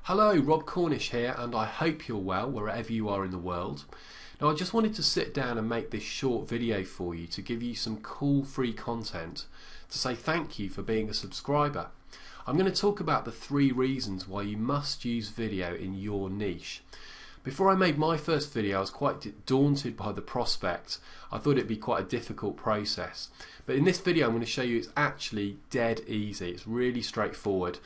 Hello, Rob Cornish here, and I hope you're well wherever you are in the world. Now I just wanted to sit down and make this short video for you to give you some cool free content to say thank you for being a subscriber. I'm going to talk about the 3 reasons why you must use video in your niche. Before I made my first video I was quite daunted by the prospect. I thought it'd be quite a difficult process. But in this video I'm going to show you it's actually dead easy. It's really straightforward.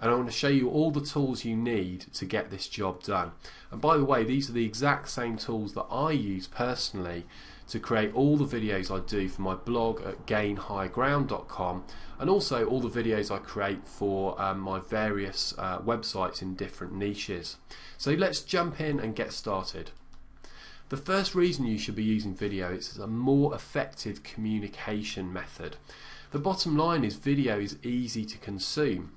And I want to show you all the tools you need to get this job done. And by the way, these are the exact same tools that I use personally to create all the videos I do for my blog at gainhighground.com, and also all the videos I create for my various websites in different niches. So let's jump in and get started. The first reason you should be using video is a more effective communication method. The bottom line is video is easy to consume.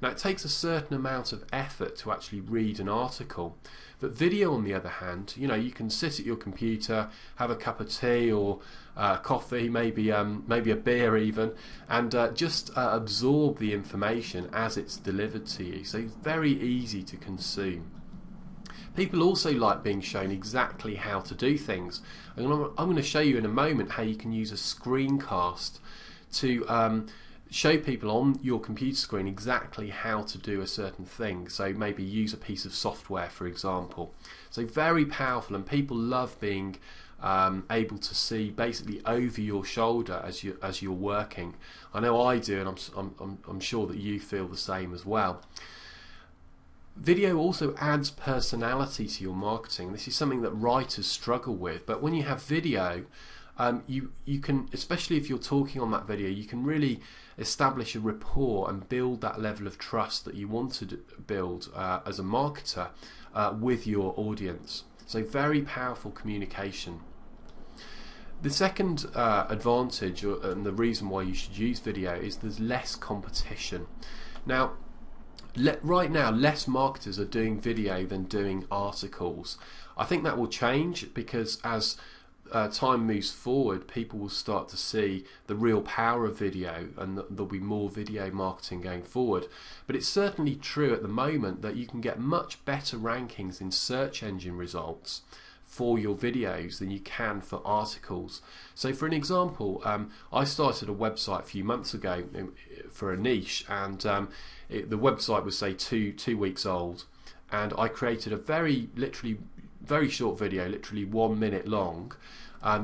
Now it takes a certain amount of effort to actually read an article, but video on the other hand, you can sit at your computer, have a cup of tea or coffee, maybe a beer even, and just absorb the information as it's delivered to you. So it's very easy to consume. People also like being shown exactly how to do things. And I'm going to show you in a moment how you can use a screencast to show people on your computer screen exactly how to do a certain thing. So maybe use a piece of software, for example. So very powerful, and people love being able to see basically over your shoulder as you're working. I know I do, and I'm sure that you feel the same as well. Video also adds personality to your marketing. This is something that writers struggle with, but when you have video, you can, especially if you're talking on that video, you can really establish a rapport and build that level of trust that you want to build as a marketer with your audience. So very powerful communication. The second advantage, and the reason why you should use video, is there's less competition. Now, right now, less marketers are doing video than doing articles. I think that will change because as time moves forward, people will start to see the real power of video, and there'll be more video marketing going forward. But it's certainly true at the moment that you can get much better rankings in search engine results for your videos than you can for articles. So for an example, I started a website a few months ago for a niche, and the website was say two weeks old, and I created a literally very short video, literally 1 minute long,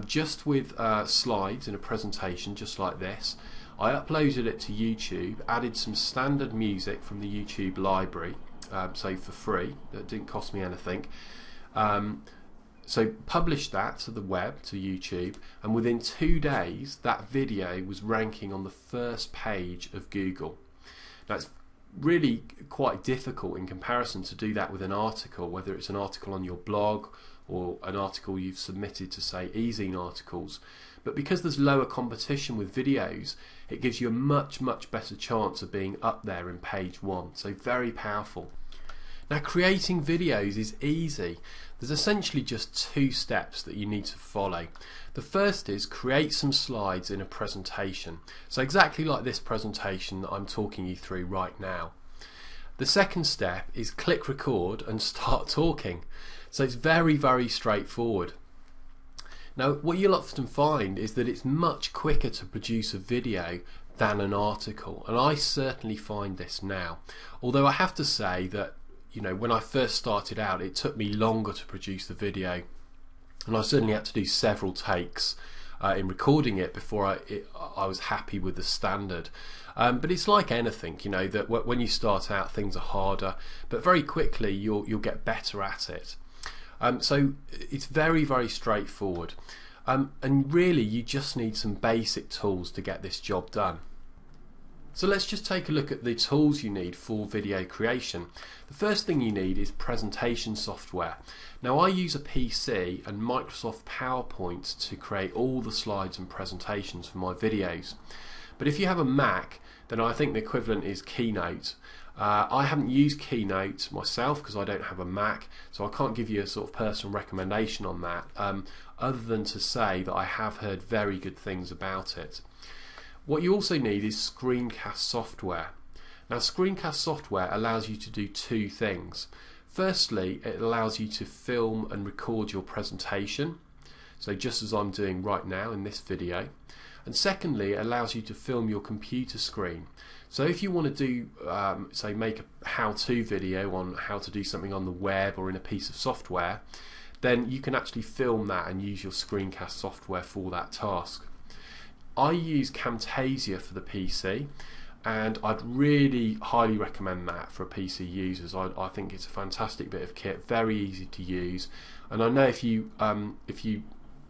just with slides in a presentation just like this. I uploaded it to YouTube, added some standard music from the YouTube library, so for free, that didn't cost me anything. So published that to the web, to YouTube, and within 2 days that video was ranking on the first page of Google. Now it's really quite difficult in comparison to do that with an article, whether it's an article on your blog or an article you've submitted to, say, e-zine articles. But because there's lower competition with videos, it gives you a much better chance of being up there in page 1. So very powerful. Now creating videos is easy. There's essentially just 2 steps that you need to follow. The first is create some slides in a presentation. So exactly like this presentation that I'm talking you through right now. The second step is click record and start talking. So it's very straightforward. Now what you'll often find is that it's much quicker to produce a video than an article, and I certainly find this now. Although I have to say that when I first started out, it took me longer to produce the video, and I certainly had to do several takes in recording it before I was happy with the standard. But it's like anything, that when you start out things are harder, but very quickly you'll get better at it. So it's very straightforward, and really you just need some basic tools to get this job done. So let's just take a look at the tools you need for video creation. The first thing you need is presentation software. Now I use a PC and Microsoft PowerPoint to create all the slides and presentations for my videos. But if you have a Mac, then I think the equivalent is Keynote. I haven't used Keynote myself because I don't have a Mac, so I can't give you a sort of personal recommendation on that, other than to say that I have heard very good things about it. What you also need is screencast software. Now, screencast software allows you to do two things. Firstly, it allows you to film and record your presentation, so just as I'm doing right now in this video. And secondly, it allows you to film your computer screen. So if you want to do, say, make a how-to video on how to do something on the web or in a piece of software, then you can actually film that and use your screencast software for that task. I use Camtasia for the PC, and I'd really highly recommend that for PC users. I think it's a fantastic bit of kit, very easy to use, and I know if you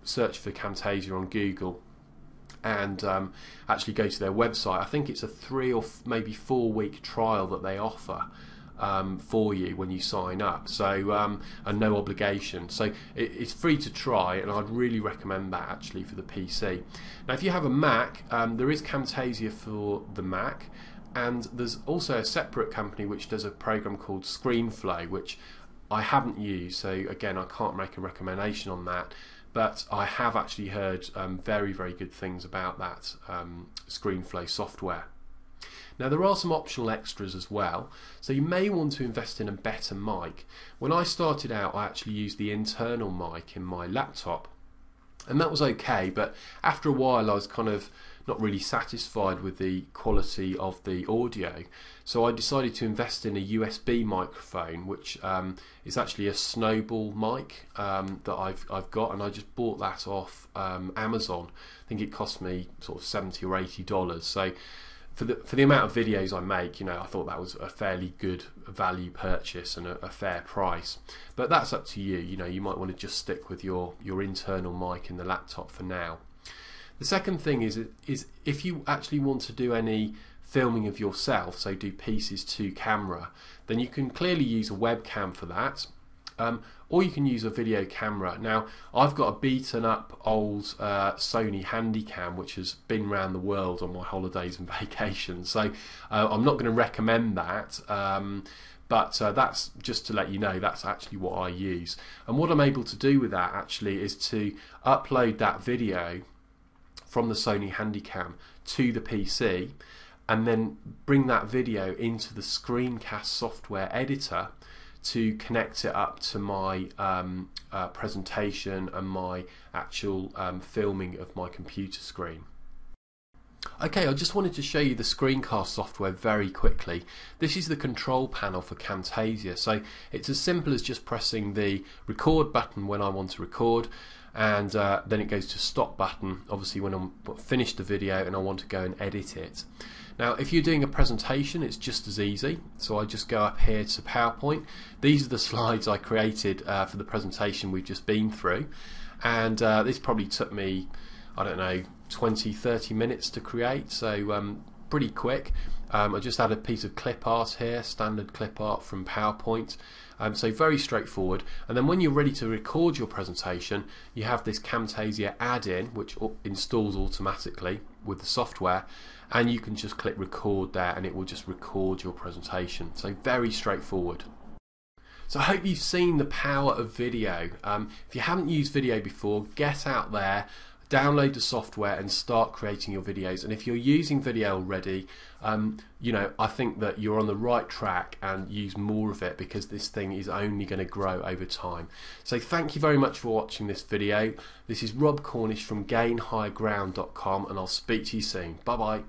search for Camtasia on Google and actually go to their website, I think it's a 3 or maybe 4 week trial that they offer for you when you sign up, so and no obligation, so it's free to try, and I'd really recommend that actually for the PC. Now, if you have a Mac, there is Camtasia for the Mac, and there's also a separate company which does a program called Screenflow, which I haven't used, so again I can't make a recommendation on that, but I have actually heard very, very good things about that Screenflow software. Now, there are some optional extras as well, so you may want to invest in a better mic. When I started out, I actually used the internal mic in my laptop, and that was okay, but after a while I was kind of not really satisfied with the quality of the audio, so I decided to invest in a USB microphone, which is actually a Snowball mic that I've got, and I just bought that off Amazon. I think it cost me sort of $70 or $80, so for the amount of videos I make, I thought that was a fairly good value purchase and a fair price. But that's up to you. You might want to just stick with your internal mic in the laptop for now. The second thing is if you actually want to do any filming of yourself, so do pieces to camera, then you can clearly use a webcam for that. Or you can use a video camera. Now, I've got a beaten up old Sony Handycam which has been around the world on my holidays and vacations, so I'm not going to recommend that, but that's just to let you know that's actually what I use. And what I'm able to do with that actually is to upload that video from the Sony Handycam to the PC, and then bring that video into the Screencast software editor to connect it up to my presentation and my actual filming of my computer screen. Okay, I just wanted to show you the Screencast software very quickly. This is the control panel for Camtasia, so it's as simple as just pressing the record button when I want to record, and then it goes to stop button obviously when I'm finished the video and I want to go and edit it. Now, if you're doing a presentation, it's just as easy. So I just go up here to PowerPoint. These are the slides I created for the presentation we've just been through, and this probably took me, I don't know, 20-30 minutes to create, so pretty quick. I just add a piece of clip art here, standard clip art from PowerPoint, so very straightforward. And then when you're ready to record your presentation, you have this Camtasia add-in which installs automatically with the software, and you can just click record there and it will just record your presentation, so very straightforward. So I hope you've seen the power of video. If you haven't used video before, get out there, download the software and start creating your videos. And if you're using video already, I think that you're on the right track, and use more of it because this thing is only going to grow over time. So thank you very much for watching this video. This is Rob Cornish from GainHighGround.com, and I'll speak to you soon. Bye bye.